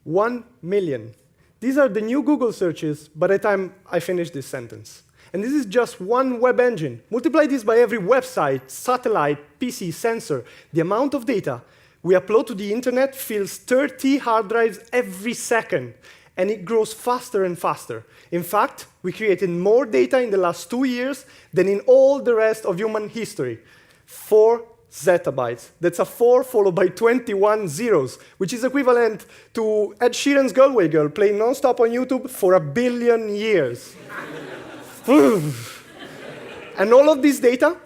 1 million. These are the new Google searches by the time I finish this sentence. And this is just one web engine. Multiply this by every website, satellite, PC, sensor. The amount of data we upload to the internet fills 30 hard drives every second, and it grows faster and faster. In fact, we created more data in the last 2 years than in all the rest of human history. 4 zettabytes. That's a 4 followed by 21 zeros, which is equivalent to Ed Sheeran's Galway Girl playing non-stop on YouTube for 1 billion years. And all of this data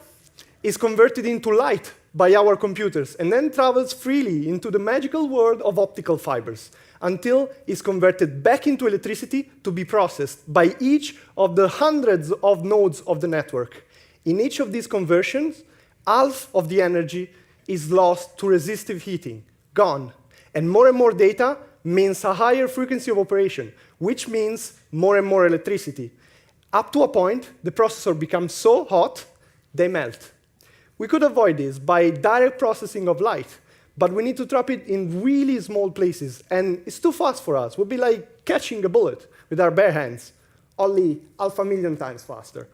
is converted into light by our computers and then travels freely into the magical world of optical fibers until it's converted back into electricity to be processed by each of the hundreds of nodes of the network. In each of these conversions, half of the energy is lost to resistive heating, gone. And more data means a higher frequency of operation, which means more and more electricity. Up to a point, the processor becomes so hot, they melt. We could avoid this by direct processing of light, but we need to trap it in really small places, and it's too fast for us. It would be like catching a bullet with our bare hands, only 500,000 times faster.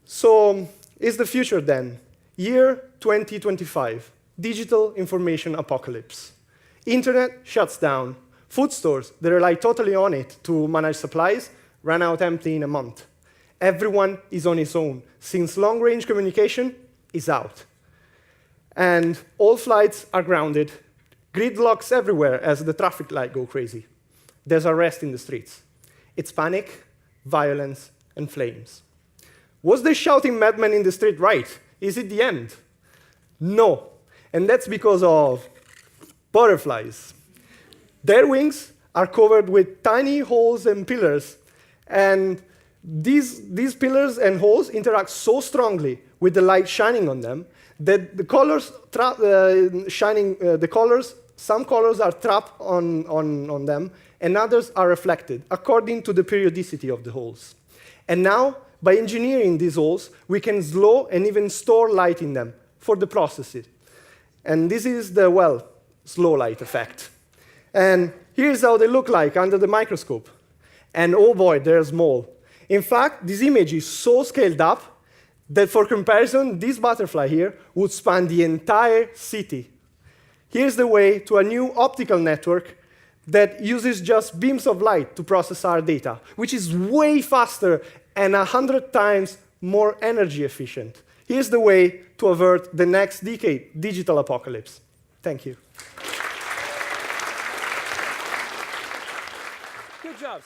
So, is the future then? Year 2025, digital information apocalypse. Internet shuts down. Food stores that rely totally on it to manage supplies ran out empty in a month. Everyone is on his own, since long-range communication is out. And all flights are grounded. Gridlocks everywhere as the traffic light go crazy. There's unrest in the streets. It's panic, violence, and flames. Was the shouting madman in the street right? Is it the end? No. And that's because of butterflies. Their wings are covered with tiny holes and pillars. And these pillars and holes interact so strongly with the light shining on them that the colors, some colors are trapped on them, and others are reflected according to the periodicity of the holes. And now, by engineering these holes, we can slow and even store light in them for the processing. And this is the, well, slow light effect. And here's how they look like under the microscope. And oh boy, they're small. In fact, this image is so scaled up that for comparison, this butterfly here would span the entire city. Here's the way to a new optical network that uses just beams of light to process our data, which is way faster and 100 times more energy efficient. Here's the way to avert the next decade digital apocalypse. Thank you. Good job.